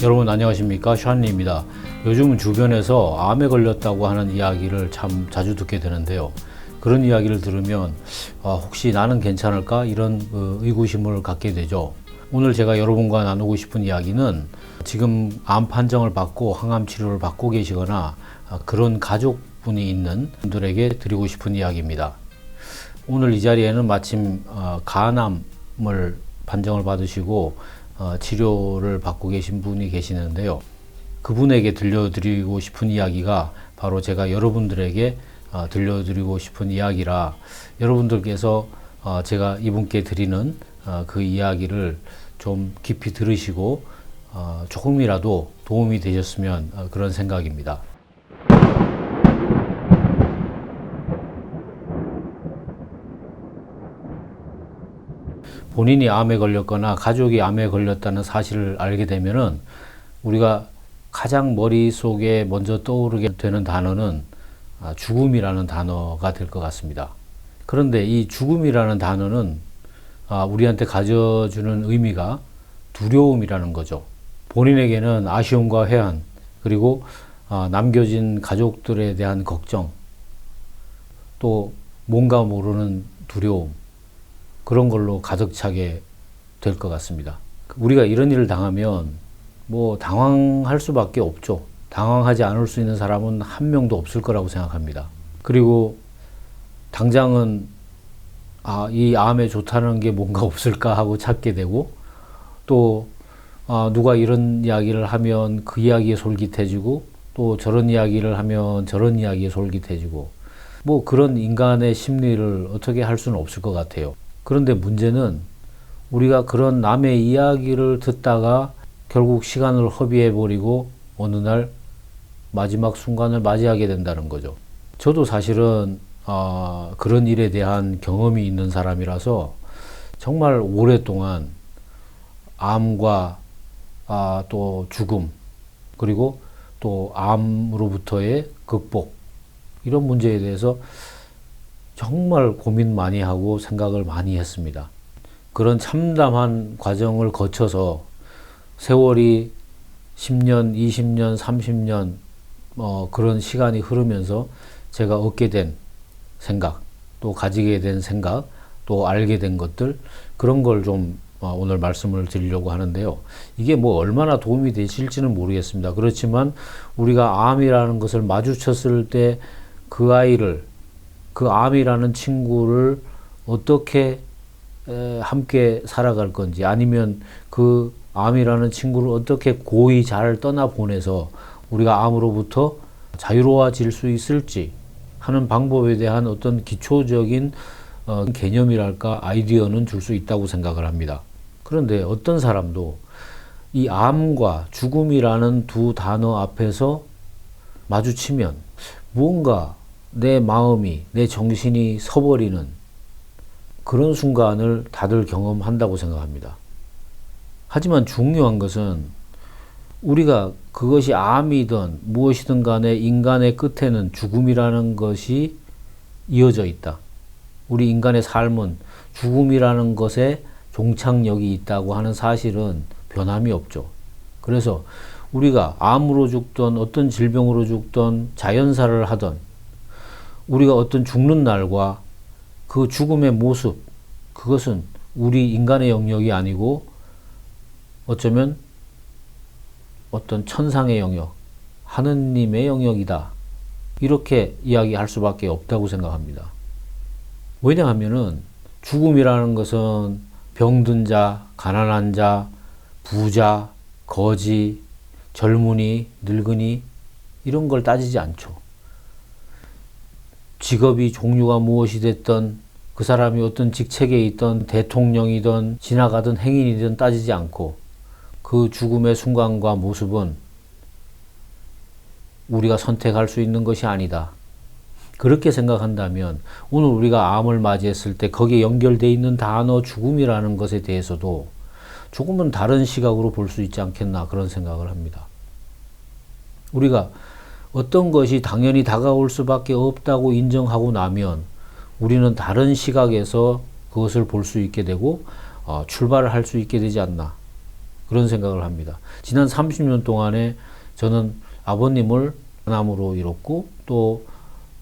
여러분 안녕하십니까, 샤니입니다. 요즘 주변에서 암에 걸렸다고 하는 이야기를 참 자주 듣게 되는데요. 그런 이야기를 들으면 혹시 나는 괜찮을까 이런 의구심을 갖게 되죠. 오늘 제가 여러분과 나누고 싶은 이야기는 지금 암 판정을 받고 항암 치료를 받고 계시거나 그런 가족분이 있는 분들에게 드리고 싶은 이야기입니다. 오늘 이 자리에는 마침 간암을 판정을 받으시고 치료를 받고 계신 분이 계시는데요. 그분에게 들려드리고 싶은 이야기가 바로 제가 여러분들에게 들려드리고 싶은 이야기라, 여러분들께서 제가 이분께 드리는 그 이야기를 좀 깊이 들으시고 조금이라도 도움이 되셨으면 그런 생각입니다. 본인이 암에 걸렸거나 가족이 암에 걸렸다는 사실을 알게 되면은 우리가 가장 머릿속에 먼저 떠오르게 되는 단어는 죽음이라는 단어가 될 것 같습니다. 그런데 이 죽음이라는 단어는 우리한테 가져주는 의미가 두려움이라는 거죠. 본인에게는 아쉬움과 회한, 그리고 남겨진 가족들에 대한 걱정, 또 뭔가 모르는 두려움, 그런 걸로 가득 차게 될 것 같습니다. 우리가 이런 일을 당하면 뭐 당황할 수밖에 없죠. 당황하지 않을 수 있는 사람은 한 명도 없을 거라고 생각합니다. 그리고 당장은 이 암에 좋다는 게 뭔가 없을까 하고 찾게 되고, 또 누가 이런 이야기를 하면 그 이야기에 솔깃해지고, 또 저런 이야기를 하면 저런 이야기에 솔깃해지고, 뭐 그런 인간의 심리를 어떻게 할 수는 없을 것 같아요. 그런데 문제는 우리가 그런 남의 이야기를 듣다가 결국 시간을 허비해버리고 어느 날 마지막 순간을 맞이하게 된다는 거죠. 저도 사실은 그런 일에 대한 경험이 있는 사람이라서 정말 오랫동안 암과 또 죽음, 그리고 또 암으로부터의 극복, 이런 문제에 대해서 정말 고민 많이 하고 생각을 많이 했습니다. 그런 참담한 과정을 거쳐서 세월이 10년, 20년, 30년 그런 시간이 흐르면서 제가 얻게 된 생각, 또 가지게 된 생각, 또 알게 된 것들, 그런 걸 좀 오늘 말씀을 드리려고 하는데요. 이게 뭐 얼마나 도움이 되실지는 모르겠습니다. 그렇지만 우리가 암이라는 것을 마주쳤을 때 그 아이를, 그 암이라는 친구를 어떻게 함께 살아갈 건지, 아니면 그 암이라는 친구를 어떻게 고이 잘 떠나보내서 우리가 암으로부터 자유로워질 수 있을지 하는 방법에 대한 어떤 기초적인 개념이랄까, 아이디어는 줄 수 있다고 생각을 합니다. 그런데 어떤 사람도 이 암과 죽음이라는 두 단어 앞에서 마주치면 무언가 내 마음이, 내 정신이 서버리는 그런 순간을 다들 경험한다고 생각합니다. 하지만 중요한 것은 우리가 그것이 암이든 무엇이든 간에 인간의 끝에는 죽음이라는 것이 이어져 있다. 우리 인간의 삶은 죽음이라는 것에 종착역이 있다고 하는 사실은 변함이 없죠. 그래서 우리가 암으로 죽던, 어떤 질병으로 죽던, 자연사를 하던, 우리가 어떤 죽는 날과 그 죽음의 모습, 그것은 우리 인간의 영역이 아니고 어쩌면 어떤 천상의 영역, 하느님의 영역이다, 이렇게 이야기할 수밖에 없다고 생각합니다. 왜냐하면은 죽음이라는 것은 병든 자, 가난한 자, 부자, 거지, 젊은이, 늙은이, 이런 걸 따지지 않죠. 직업이 종류가 무엇이 됐든, 그 사람이 어떤 직책에 있던, 대통령이든 지나가던 행인이든 따지지 않고, 그 죽음의 순간과 모습은 우리가 선택할 수 있는 것이 아니다. 그렇게 생각한다면 오늘 우리가 암을 맞이했을 때 거기에 연결되어 있는 단어 죽음이라는 것에 대해서도 조금은 다른 시각으로 볼 수 있지 않겠나, 그런 생각을 합니다. 우리가 어떤 것이 당연히 다가올 수밖에 없다고 인정하고 나면 우리는 다른 시각에서 그것을 볼 수 있게 되고 출발을 할 수 있게 되지 않나. 그런 생각을 합니다. 지난 30년 동안에 저는 아버님을 암으로 잃었고, 또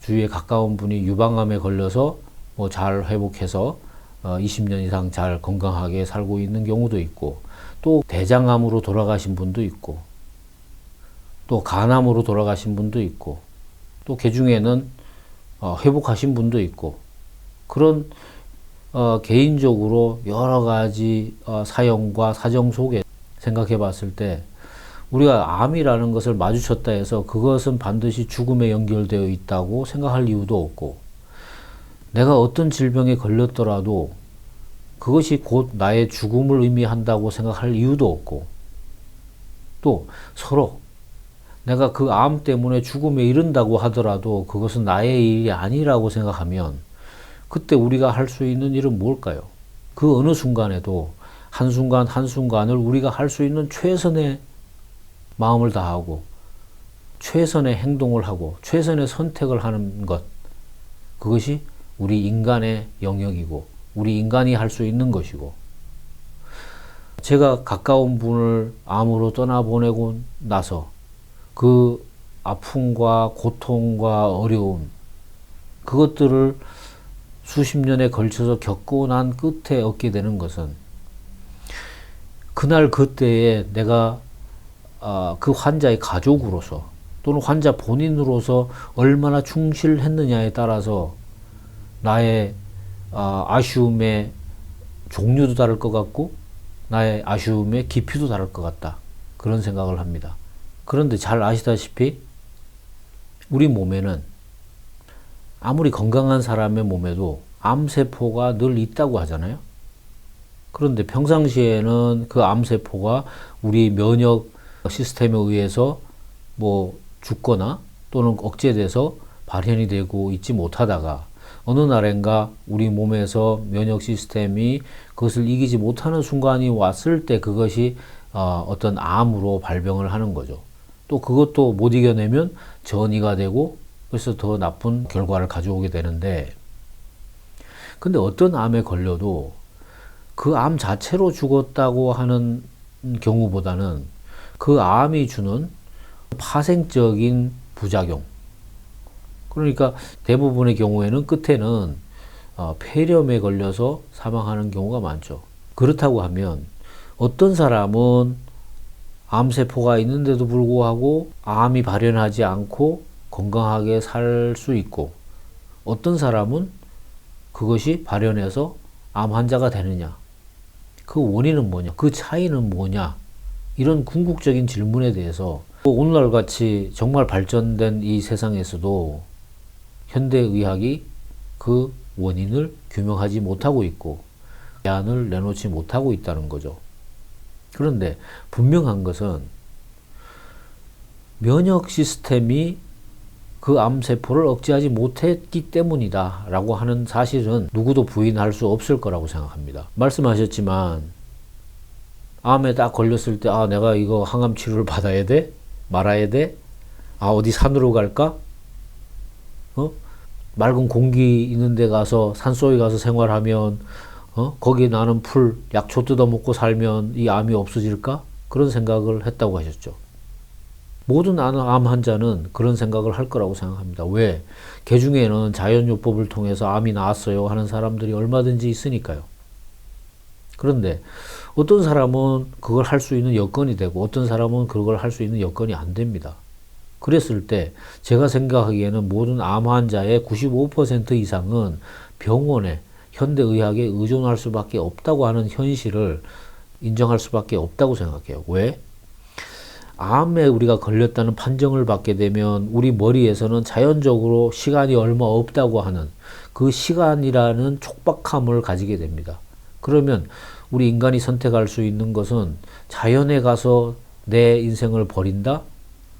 주위에 가까운 분이 유방암에 걸려서 뭐 잘 회복해서 20년 이상 잘 건강하게 살고 있는 경우도 있고, 또 대장암으로 돌아가신 분도 있고, 또 간암으로 돌아가신 분도 있고, 또 개중에는 회복하신 분도 있고, 그런 개인적으로 여러 가지 사연과 사정 속에 생각해 봤을 때, 우리가 암이라는 것을 마주쳤다 해서 그것은 반드시 죽음에 연결되어 있다고 생각할 이유도 없고, 내가 어떤 질병에 걸렸더라도 그것이 곧 나의 죽음을 의미한다고 생각할 이유도 없고, 또 서로 내가 그 암 때문에 죽음에 이른다고 하더라도 그것은 나의 일이 아니라고 생각하면, 그때 우리가 할 수 있는 일은 뭘까요? 그 어느 순간에도 한순간 한순간을 우리가 할 수 있는 최선의 마음을 다하고 최선의 행동을 하고 최선의 선택을 하는 것, 그것이 우리 인간의 영역이고 우리 인간이 할 수 있는 것이고, 제가 가까운 분을 암으로 떠나보내고 나서 그 아픔과 고통과 어려움, 그것들을 수십 년에 걸쳐서 겪고 난 끝에 얻게 되는 것은, 그날 그때에 내가 그 환자의 가족으로서 또는 환자 본인으로서 얼마나 충실했느냐에 따라서 나의 아쉬움의 종류도 다를 것 같고 나의 아쉬움의 깊이도 다를 것 같다, 그런 생각을 합니다. 그런데 잘 아시다시피 우리 몸에는, 아무리 건강한 사람의 몸에도 암세포가 늘 있다고 하잖아요. 그런데 평상시에는 그 암세포가 우리 면역 시스템에 의해서 뭐 죽거나 또는 억제돼서 발현이 되고 있지 못하다가, 어느 날엔가 우리 몸에서 면역 시스템이 그것을 이기지 못하는 순간이 왔을 때 그것이 어떤 암으로 발병을 하는 거죠. 또 그것도 못 이겨내면 전이가 되고, 그래서 더 나쁜 결과를 가져오게 되는데, 근데 어떤 암에 걸려도 그 암 자체로 죽었다고 하는 경우보다는 그 암이 주는 파생적인 부작용, 그러니까 대부분의 경우에는 끝에는 폐렴에 걸려서 사망하는 경우가 많죠. 그렇다고 하면 어떤 사람은 암세포가 있는데도 불구하고 암이 발현하지 않고 건강하게 살 수 있고, 어떤 사람은 그것이 발현해서 암 환자가 되느냐, 그 원인은 뭐냐, 그 차이는 뭐냐, 이런 궁극적인 질문에 대해서 오늘날 같이 정말 발전된 이 세상에서도 현대의학이 그 원인을 규명하지 못하고 있고 대안을 내놓지 못하고 있다는 거죠. 그런데 분명한 것은 면역 시스템이 그 암세포를 억제하지 못했기 때문이다 라고 하는 사실은 누구도 부인할 수 없을 거라고 생각합니다. 말씀하셨지만 암에 딱 걸렸을 때 내가 이거 항암 치료를 받아야 돼? 말아야 돼? 어디 산으로 갈까? 맑은 공기 있는 데 가서 산속에 가서 생활하면 거기에 나는 풀, 약초 뜯어 먹고 살면 이 암이 없어질까? 그런 생각을 했다고 하셨죠. 모든 암 환자는 그런 생각을 할 거라고 생각합니다. 왜? 개중에는 자연요법을 통해서 암이 나았어요 하는 사람들이 얼마든지 있으니까요. 그런데 어떤 사람은 그걸 할 수 있는 여건이 되고 어떤 사람은 그걸 할 수 있는 여건이 안 됩니다. 그랬을 때 제가 생각하기에는 모든 암 환자의 95% 이상은 병원에, 현대의학에 의존할 수밖에 없다고 하는 현실을 인정할 수밖에 없다고 생각해요. 왜? 암에 우리가 걸렸다는 판정을 받게 되면 우리 머리에서는 자연적으로 시간이 얼마 없다고 하는 그 시간이라는 촉박함을 가지게 됩니다. 그러면 우리 인간이 선택할 수 있는 것은 자연에 가서 내 인생을 버린다?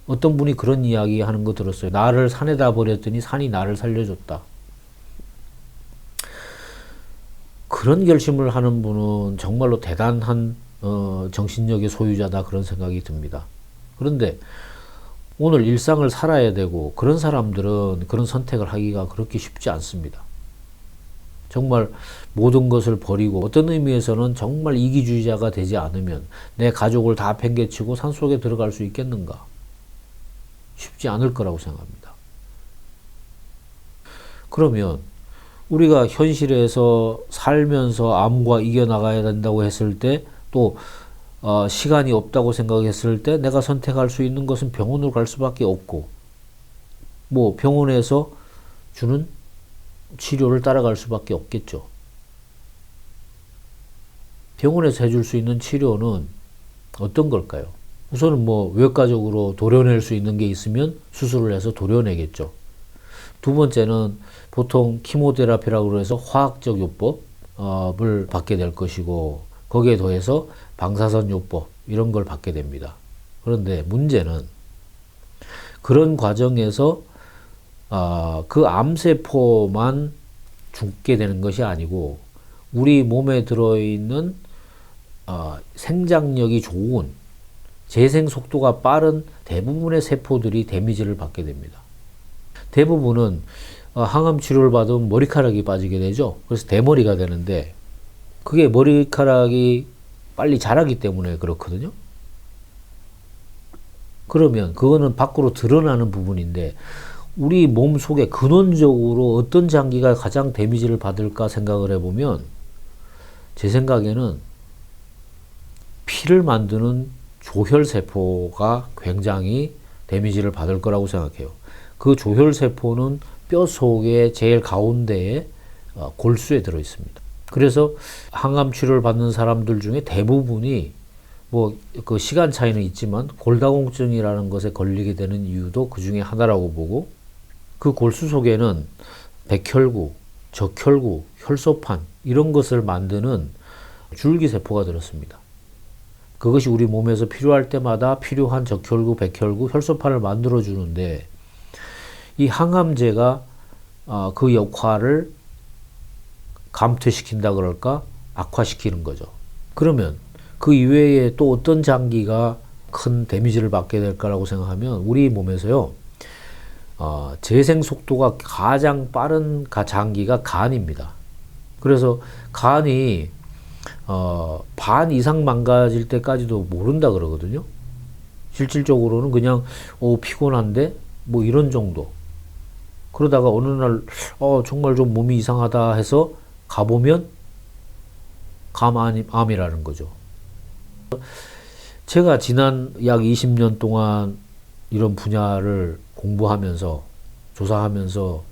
어떤 분이 그런 이야기 하는 거 들었어요. 나를 산에다 버렸더니 산이 나를 살려줬다. 그런 결심을 하는 분은 정말로 대단한 정신력의 소유자다, 그런 생각이 듭니다. 그런데 오늘 일상을 살아야 되고 그런 사람들은 그런 선택을 하기가 그렇게 쉽지 않습니다. 정말 모든 것을 버리고 어떤 의미에서는 정말 이기주의자가 되지 않으면 내 가족을 다 팽개치고 산속에 들어갈 수 있겠는가? 쉽지 않을 거라고 생각합니다. 그러면 우리가 현실에서 살면서 암과 이겨나가야 된다고 했을 때 또 시간이 없다고 생각했을 때 내가 선택할 수 있는 것은 병원으로 갈 수밖에 없고 뭐 병원에서 주는 치료를 따라갈 수밖에 없겠죠. 병원에서 해줄 수 있는 치료는 어떤 걸까요? 우선은 뭐 외과적으로 도려낼 수 있는 게 있으면 수술을 해서 도려내겠죠. 두 번째는 보통 키모테라피라고 해서 화학적 요법을 받게 될 것이고 거기에 더해서 방사선 요법 이런 걸 받게 됩니다. 그런데 문제는 그런 과정에서 그 암세포만 죽게 되는 것이 아니고 우리 몸에 들어있는 생장력이 좋은 재생 속도가 빠른 대부분의 세포들이 데미지를 받게 됩니다. 대부분은 항암 치료를 받으면 머리카락이 빠지게 되죠. 그래서 대머리가 되는데 그게 머리카락이 빨리 자라기 때문에 그렇거든요. 그러면 그거는 밖으로 드러나는 부분인데 우리 몸 속에 근원적으로 어떤 장기가 가장 데미지를 받을까 생각을 해보면 제 생각에는 피를 만드는 조혈세포가 굉장히 데미지를 받을 거라고 생각해요. 그 조혈세포는 뼈 속의 제일 가운데에 골수에 들어 있습니다. 그래서 항암 치료를 받는 사람들 중에 대부분이 뭐 그 시간 차이는 있지만 골다공증이라는 것에 걸리게 되는 이유도 그 중에 하나라고 보고 그 골수 속에는 백혈구, 적혈구, 혈소판 이런 것을 만드는 줄기세포가 들었습니다. 그것이 우리 몸에서 필요할 때마다 필요한 적혈구, 백혈구, 혈소판을 만들어 주는데 이 항암제가 그 역할을 감퇴시킨다 그럴까? 악화시키는 거죠. 그러면 그 이외에 또 어떤 장기가 큰 데미지를 받게 될까라고 생각하면 우리 몸에서요. 재생 속도가 가장 빠른 장기가 간입니다. 그래서 간이 반 이상 망가질 때까지도 모른다 그러거든요. 실질적으로는 그냥 피곤한데 뭐 이런 정도. 그러다가 어느 날 정말 좀 몸이 이상하다 해서 가보면 암이라는 거죠. 제가 지난 약 20년 동안 이런 분야를 공부하면서 조사하면서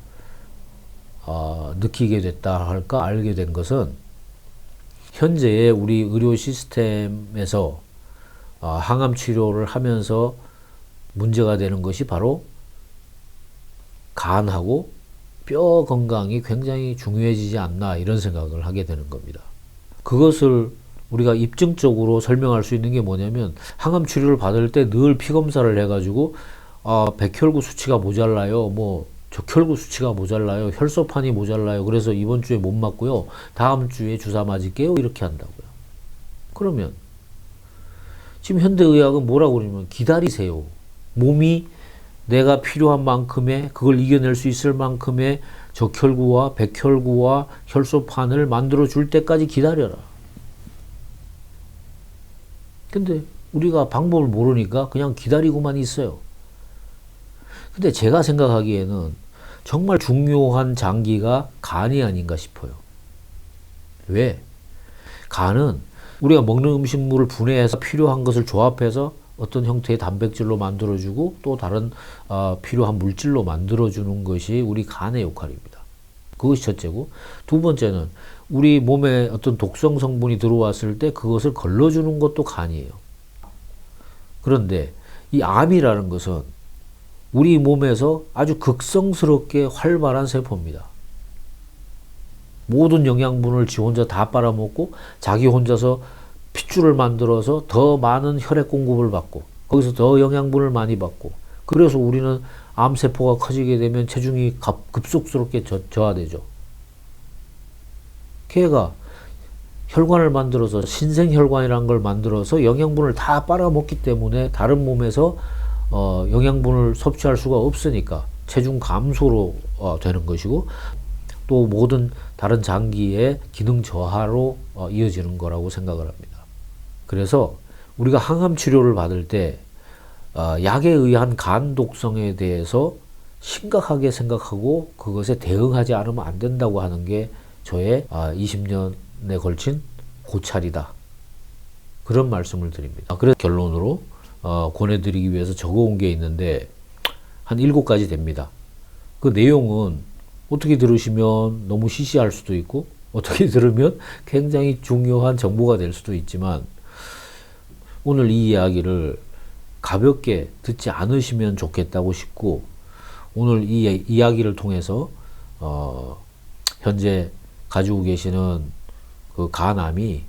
느끼게 됐다 할까 알게 된 것은 현재의 우리 의료 시스템에서 항암 치료를 하면서 문제가 되는 것이 바로 간하고 뼈 건강이 굉장히 중요해지지 않나 이런 생각을 하게 되는 겁니다. 그것을 우리가 입증적으로 설명할 수 있는 게 뭐냐면 항암 치료를 받을 때 늘 피검사를 해가지고 백혈구 수치가 모자라요. 뭐 적혈구 수치가 모자라요. 혈소판이 모자라요. 그래서 이번 주에 못 맞고요. 다음 주에 주사 맞을게요. 이렇게 한다고요. 그러면 지금 현대의학은 뭐라고 그러냐면 기다리세요. 몸이 내가 필요한 만큼의 그걸 이겨낼 수 있을 만큼의 적혈구와 백혈구와 혈소판을 만들어 줄 때까지 기다려라. 근데 우리가 방법을 모르니까 그냥 기다리고만 있어요. 근데 제가 생각하기에는 정말 중요한 장기가 간이 아닌가 싶어요. 왜? 간은 우리가 먹는 음식물을 분해해서 필요한 것을 조합해서 어떤 형태의 단백질로 만들어주고 또 다른 필요한 물질로 만들어주는 것이 우리 간의 역할입니다. 그것이 첫째고, 두 번째는 우리 몸에 어떤 독성 성분이 들어왔을 때 그것을 걸러주는 것도 간이에요. 그런데 이 암이라는 것은 우리 몸에서 아주 극성스럽게 활발한 세포입니다. 모든 영양분을 지 혼자 다 빨아먹고 자기 혼자서 핏줄을 만들어서 더 많은 혈액 공급을 받고 거기서 더 영양분을 많이 받고, 그래서 우리는 암세포가 커지게 되면 체중이 급속스럽게 저하되죠. 걔가 혈관을 만들어서 신생혈관이라는 걸 만들어서 영양분을 다 빨아먹기 때문에 다른 몸에서 영양분을 섭취할 수가 없으니까 체중 감소로 되는 것이고, 또 모든 다른 장기의 기능 저하로 이어지는 거라고 생각을 합니다. 그래서 우리가 항암 치료를 받을 때 약에 의한 간 독성에 대해서 심각하게 생각하고 그것에 대응하지 않으면 안 된다고 하는 게 저의 20년에 걸친 고찰이다. 그런 말씀을 드립니다. 그래서 결론으로 권해드리기 위해서 적어온 게 있는데 한 7가지 됩니다. 그 내용은 어떻게 들으시면 너무 시시할 수도 있고 어떻게 들으면 굉장히 중요한 정보가 될 수도 있지만 오늘 이 이야기를 가볍게 듣지 않으시면 좋겠다고 싶고 오늘 이 이야기를 통해서 현재 가지고 계시는 그 간암이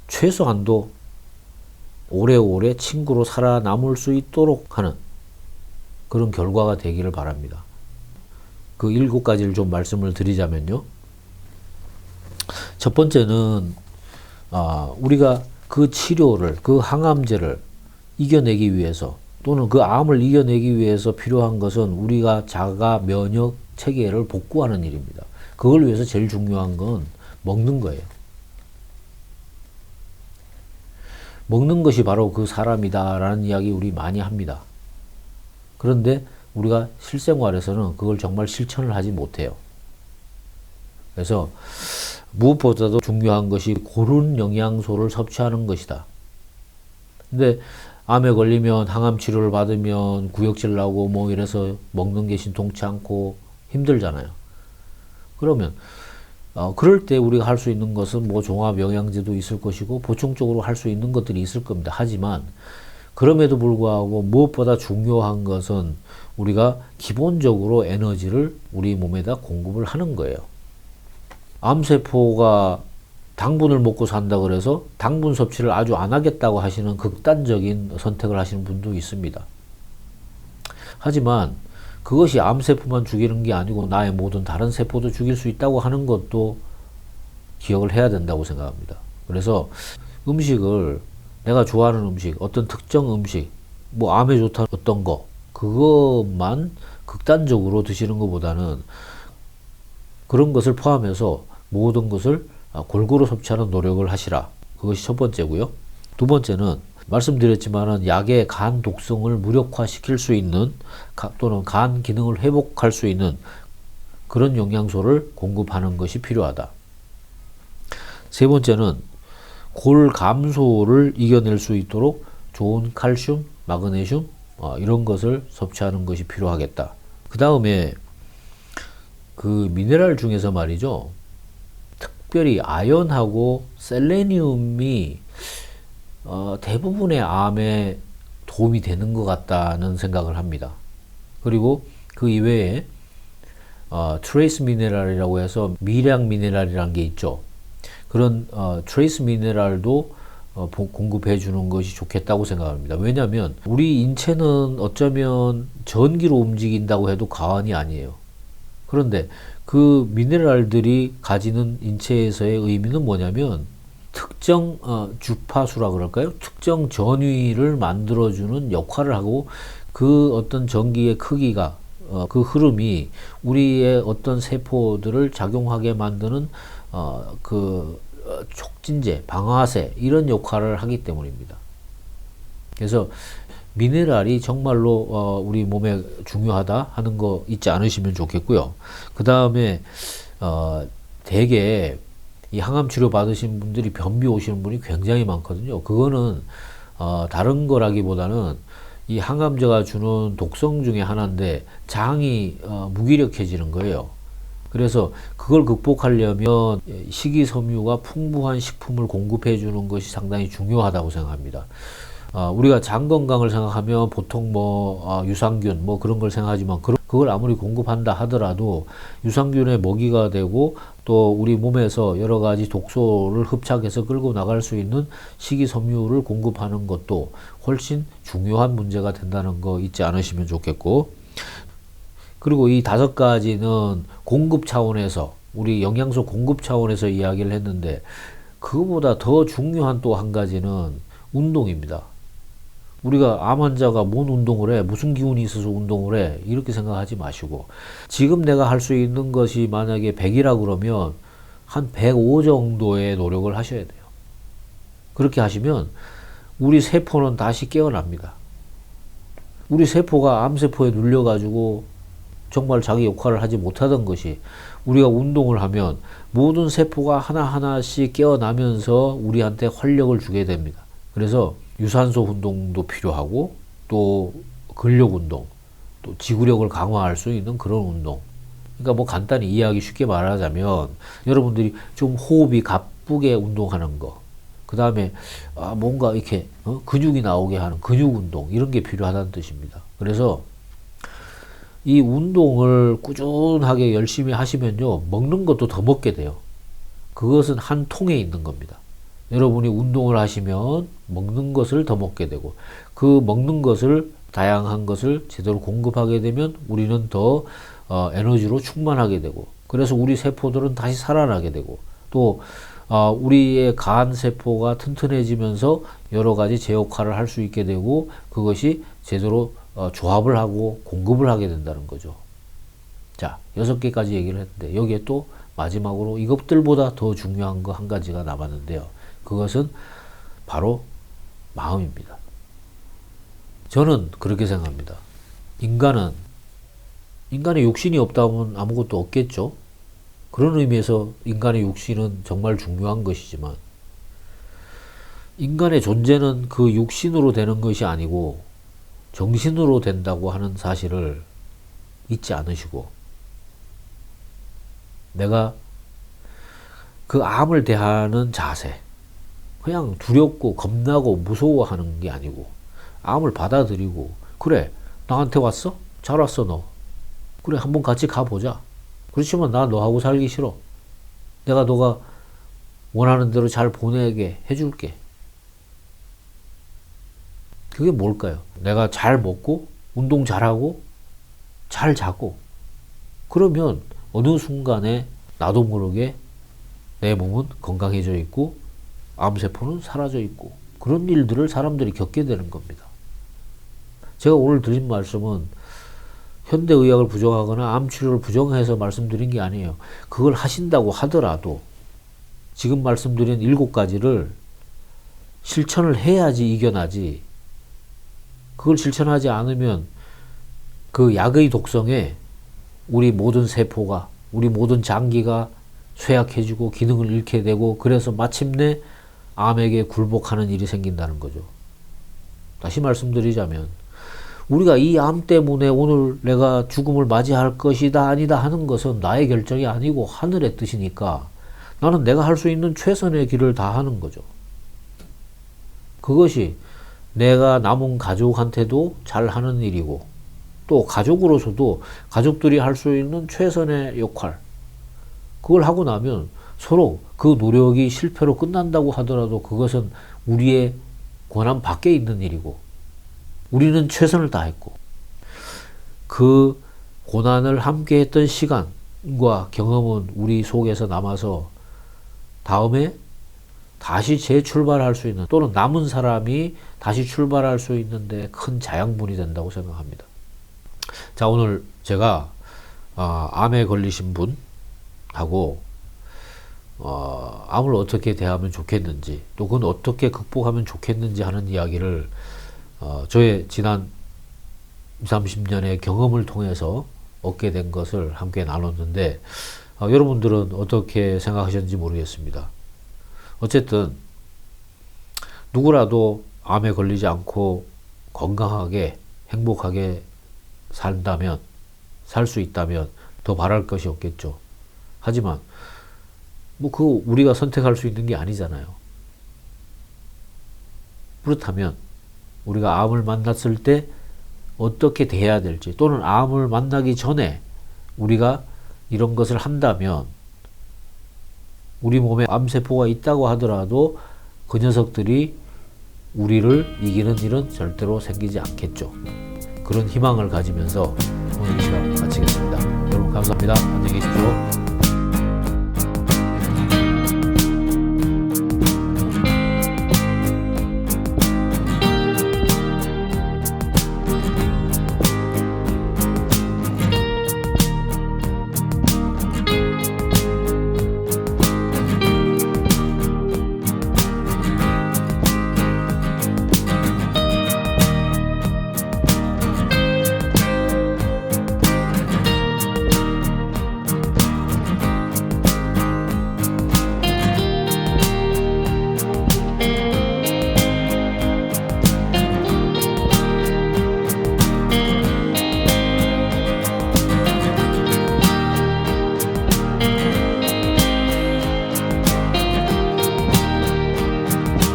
최소한도 오래오래 친구로 살아남을 수 있도록 하는 그런 결과가 되기를 바랍니다. 그 7가지를 좀 말씀을 드리자면요. 첫 번째는 우리가 그 치료를, 그 항암제를 이겨내기 위해서 또는 그 암을 이겨내기 위해서 필요한 것은 우리가 자가 면역 체계를 복구하는 일입니다. 그걸 위해서 제일 중요한 건 먹는 거예요. 먹는 것이 바로 그 사람이다라는 이야기 우리 많이 합니다. 그런데 우리가 실생활에서는 그걸 정말 실천을 하지 못해요. 그래서 무엇보다도 중요한 것이 고른 영양소를 섭취하는 것이다. 근데 암에 걸리면 항암 치료를 받으면 구역질 나고 뭐 이래서 먹는 게 신통치 않고 힘들잖아요. 그러면 그럴 때 우리가 할 수 있는 것은 뭐 종합 영양제도 있을 것이고 보충적으로 할 수 있는 것들이 있을 겁니다. 하지만 그럼에도 불구하고 무엇보다 중요한 것은 우리가 기본적으로 에너지를 우리 몸에다 공급을 하는 거예요. 암세포가 당분을 먹고 산다 그래서 당분 섭취를 아주 안 하겠다고 하시는 극단적인 선택을 하시는 분도 있습니다. 하지만 그것이 암세포만 죽이는 게 아니고 나의 모든 다른 세포도 죽일 수 있다고 하는 것도 기억을 해야 된다고 생각합니다. 그래서 음식을 내가 좋아하는 음식, 어떤 특정 음식, 뭐 암에 좋다는 어떤 거 그것만 극단적으로 드시는 것보다는 그런 것을 포함해서 모든 것을 골고루 섭취하는 노력을 하시라. 그것이 첫 번째고요. 두 번째는 말씀드렸지만은 약의 간 독성을 무력화시킬 수 있는 또는 간 기능을 회복할 수 있는 그런 영양소를 공급하는 것이 필요하다. 세 번째는 골 감소를 이겨낼 수 있도록 좋은 칼슘, 마그네슘 이런 것을 섭취하는 것이 필요하겠다. 그 다음에 그 미네랄 중에서 말이죠. 특별히 아연하고 셀레니움이 대부분의 암에 도움이 되는 것 같다는 생각을 합니다. 그리고 그 이외에 트레이스 미네랄이라고 해서 미량 미네랄이라는 게 있죠. 그런 트레이스 미네랄도 공급해 주는 것이 좋겠다고 생각합니다. 왜냐하면 우리 인체는 어쩌면 전기로 움직인다고 해도 과언이 아니에요. 그런데 그 미네랄들이 가지는 인체에서의 의미는 뭐냐면 특정 주파수라 그럴까요? 특정 전위를 만들어주는 역할을 하고 그 어떤 전기의 크기가 그 흐름이 우리의 어떤 세포들을 작용하게 만드는 촉진제, 방아쇠 이런 역할을 하기 때문입니다. 그래서 미네랄이 정말로 우리 몸에 중요하다 하는 거 잊지 않으시면 좋겠고요. 그 다음에 대개 이 항암 치료 받으신 분들이 변비 오시는 분이 굉장히 많거든요. 그거는 다른 거라기보다는 이 항암제가 주는 독성 중에 하나인데 장이 무기력해지는 거예요. 그래서 그걸 극복하려면 식이섬유가 풍부한 식품을 공급해 주는 것이 상당히 중요하다고 생각합니다. 우리가 장 건강을 생각하면 보통 유산균 그런 걸 생각하지만 그걸 아무리 공급한다 하더라도 유산균의 먹이가 되고 또 우리 몸에서 여러 가지 독소를 흡착해서 끌고 나갈 수 있는 식이섬유를 공급하는 것도 훨씬 중요한 문제가 된다는 거 잊지 않으시면 좋겠고, 그리고 이 5가지는 공급 차원에서 우리 영양소 공급 차원에서 이야기를 했는데 그거보다 더 중요한 또 한 가지는 운동입니다. 우리가 암 환자가 뭔 운동을 해? 무슨 기운이 있어서 운동을 해? 이렇게 생각하지 마시고, 지금 내가 할 수 있는 것이 만약에 100이라 그러면 한 105 정도의 노력을 하셔야 돼요. 그렇게 하시면 우리 세포는 다시 깨어납니다. 우리 세포가 암세포에 눌려가지고 정말 자기 역할을 하지 못하던 것이 우리가 운동을 하면 모든 세포가 하나하나씩 깨어나면서 우리한테 활력을 주게 됩니다. 그래서 유산소 운동도 필요하고 또 근력 운동, 또 지구력을 강화할 수 있는 그런 운동. 그러니까 뭐 간단히 이해하기 쉽게 말하자면 여러분들이 좀 호흡이 가쁘게 운동하는 거, 그 다음에 뭔가 이렇게 근육이 나오게 하는 근육 운동, 이런 게 필요하다는 뜻입니다. 그래서 이 운동을 꾸준하게 열심히 하시면요, 먹는 것도 더 먹게 돼요. 그것은 한 통에 있는 겁니다. 여러분이 운동을 하시면 먹는 것을 더 먹게 되고, 그 먹는 것을, 다양한 것을 제대로 공급하게 되면 우리는 더 에너지로 충만하게 되고, 그래서 우리 세포들은 다시 살아나게 되고, 또 우리의 간 세포가 튼튼해지면서 여러 가지 제 역할을 할 수 있게 되고, 그것이 제대로 조합을 하고 공급을 하게 된다는 거죠. 자, 6개까지 얘기를 했는데 여기에 또 마지막으로 이것들보다 더 중요한 거 한 가지가 남았는데요. 그것은 바로 마음입니다. 저는 그렇게 생각합니다. 인간의 욕심이 없다면 아무것도 없겠죠. 그런 의미에서 인간의 육신은 정말 중요한 것이지만, 인간의 존재는 그 육신으로 되는 것이 아니고 정신으로 된다고 하는 사실을 잊지 않으시고, 내가 그 암을 대하는 자세, 그냥 두렵고 겁나고 무서워하는 게 아니고 암을 받아들이고, 그래 나한테 왔어? 잘 왔어 너. 그래 한번 같이 가보자. 그렇지만 나 너하고 살기 싫어. 내가 너가 원하는 대로 잘 보내게 해줄게. 그게 뭘까요? 내가 잘 먹고 운동 잘하고 잘 자고, 그러면 어느 순간에 나도 모르게 내 몸은 건강해져 있고 암세포는 사라져 있고, 그런 일들을 사람들이 겪게 되는 겁니다. 제가 오늘 드린 말씀은 현대의학을 부정하거나 암치료를 부정해서 말씀드린 게 아니에요. 그걸 하신다고 하더라도 지금 말씀드린 7가지를 실천을 해야지 이겨나지, 그걸 실천하지 않으면 그 약의 독성에 우리 모든 세포가, 우리 모든 장기가 쇠약해지고 기능을 잃게 되고, 그래서 마침내 암에게 굴복하는 일이 생긴다는 거죠. 다시 말씀드리자면 우리가 이 암 때문에 오늘 내가 죽음을 맞이할 것이다 아니다 하는 것은 나의 결정이 아니고 하늘의 뜻이니까 나는 내가 할 수 있는 최선의 길을 다하는 거죠. 그것이 내가 남은 가족한테도 잘하는 일이고, 또 가족으로서도 가족들이 할 수 있는 최선의 역할, 그걸 하고 나면 서로 그 노력이 실패로 끝난다고 하더라도 그것은 우리의 권한 밖에 있는 일이고, 우리는 최선을 다했고, 그 고난을 함께 했던 시간과 경험은 우리 속에서 남아서 다음에 다시 재출발할 수 있는, 또는 남은 사람이 다시 출발할 수 있는데 큰 자양분이 된다고 생각합니다. 자, 오늘 제가 암에 걸리신 분하고 암을 어떻게 대하면 좋겠는지, 또 그건 어떻게 극복하면 좋겠는지 하는 이야기를 저의 지난 30년의 경험을 통해서 얻게 된 것을 함께 나눴는데, 여러분들은 어떻게 생각하셨는지 모르겠습니다. 어쨌든 누구라도 암에 걸리지 않고 건강하게 행복하게 산다면, 살 수 있다면 더 바랄 것이 없겠죠. 하지만 뭐 그거 우리가 선택할 수 있는 게 아니잖아요. 그렇다면 우리가 암을 만났을 때 어떻게 대해야 될지, 또는 암을 만나기 전에 우리가 이런 것을 한다면 우리 몸에 암세포가 있다고 하더라도 그 녀석들이 우리를 이기는 일은 절대로 생기지 않겠죠. 그런 희망을 가지면서 오늘 이 시간 마치겠습니다. 여러분 감사합니다. 안녕히 계십시오.